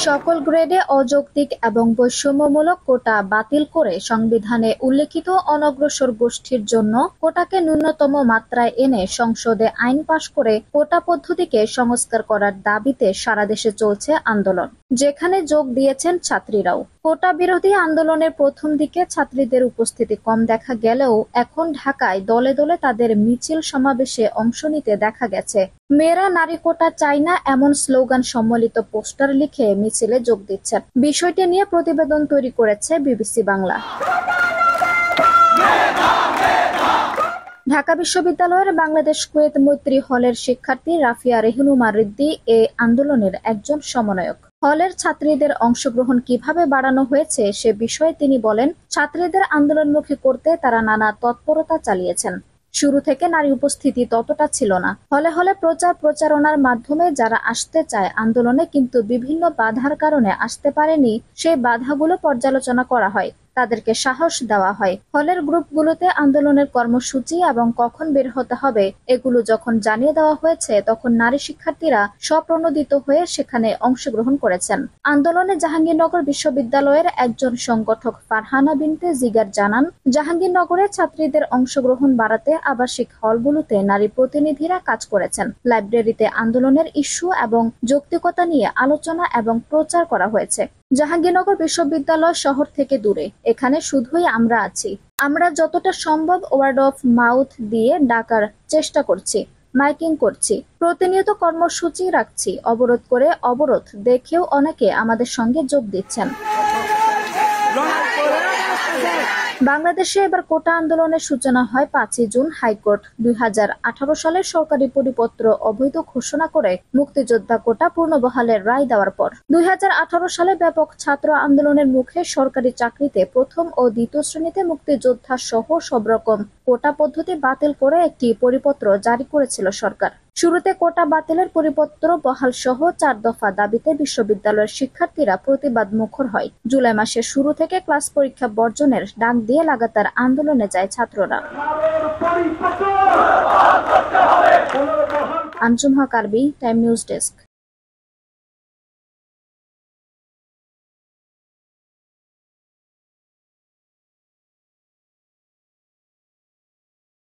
সকল গ্রেডে অযৌক্তিক এবং বৈষম্যমূলক কোটা বাতিল করে সংবিধানে উল্লেখিত অনগ্রসর গোষ্ঠীর জন্য কোটাকে ন্যূনতম মাত্রায় এনে সংসদে আইন পাশ করে কোটা পদ্ধতিকে সংস্কার করার দাবিতে সারা দেশে চলছে আন্দোলন, যেখানে যোগ দিয়েছেন ছাত্রীরাও। কোটা বিরোধী আন্দোলনের প্রথম দিকে ছাত্রীদের উপস্থিতি কম দেখা গেলেও এখন ঢাকায় দলে দলে তাদের মিছিল সমাবেশে অংশ নিতে দেখা গেছে। মেয়েরা নারী কোটা চাই না এমন স্লোগান সম্বলিত পোস্টার লিখে মিছিলে যোগ দিচ্ছেন। বিষয়টি নিয়ে প্রতিবেদন তৈরি করেছে বিবিসি বাংলা। ঢাকা বিশ্ববিদ্যালয়ের বাংলাদেশ কুয়েত মৈত্রী হলের শিক্ষার্থী রাফিয়া রেহনুমা রিদ্দি এ আন্দোলনের একজন সমন্বয়ক। হলের ছাত্রীদের অংশগ্রহণ কিভাবে বাড়ানো হয়েছে সে বিষয়ে তিনি বলেন, ছাত্রীদের আন্দোলনমুখী করতে তারা নানা তৎপরতা চালিয়েছেন। শুরু থেকে নারী উপস্থিতি ততটা ছিল না। হলে হলে প্রচারণার মাধ্যমে যারা আসতে চায় আন্দোলনে কিন্তু বিভিন্ন বাধার কারণে আসতে পারেনি, সেই বাধাগুলো পর্যালোচনা করা হয়, তাদেরকে সাহস দেওয়া হয়। হলের গ্রুপগুলোতে আন্দোলনের কর্মসূচি এবং কখন বের হতে হবে এগুলো যখন জানিয়ে দেওয়া হয়েছে তখন নারী শিক্ষার্থীরা স্বপ্রণোদিত হয়ে সেখানে অংশগ্রহণ করেছেন। আন্দোলনে জাহাঙ্গীরনগর বিশ্ববিদ্যালয়ের একজন সংগঠক ফারহানা বিনতে জিগার জানান, জাহাঙ্গীরনগরে ছাত্রীদের অংশগ্রহণ বাড়াতে আবাসিক হলগুলোতে নারী প্রতিনিধিরা কাজ করেছেন। লাইব্রেরিতে আন্দোলনের ইস্যু এবং যৌক্তিকতা নিয়ে আলোচনা এবং প্রচার করা হয়েছে। জাহাঙ্গীরনগর বিশ্ববিদ্যালয় শহর থেকে দূরে, এখানে শুধুই আমরা আছি। আমরা যতটা সম্ভব ওয়ার্ড অফ মাউথ দিয়ে ডাকার চেষ্টা করছি, মাইকিং করছি, প্রতিনিয়ত কর্মসূচি রাখছি। অবরোধ করে অবরোধ দেখেও অনেকে আমাদের সঙ্গে যোগ দিচ্ছেন। বাংলাদেশে এবার কোটা আন্দোলনের সূচনা হয় 5 জুন। হাইকোর্ট 2018 সালের সরকারি পরিপত্র অবৈধ ঘোষণা করে মুক্তিযোদ্ধা কোটা পুনর্বহালের রায় দেওয়ার পর 2018 সালে ব্যাপক ছাত্র আন্দোলনের মুখে সরকারি চাকরিতে প্রথম ও দ্বিতীয় শ্রেণীতে মুক্তিযোদ্ধা সহ সব রকম কোটা পদ্ধতি বাতিল করে একটি পরিপত্র জারি করেছিল সরকার। শুরুতে কোটা বাতিলের পরিপত্র বহাল সহ 4 দফা দাবিতে বিশ্ববিদ্যালয়ের শিক্ষার্থীরা প্রতিবাদ মুখর হয়। জুলাই মাসের শুরু থেকে ক্লাস পরীক্ষা বর্জনের ডাক দিয়ে লাগাতার আন্দোলনে যায় ছাত্ররা। আঞ্জুম হক আরবি, টাইম নিউজ ডেস্ক।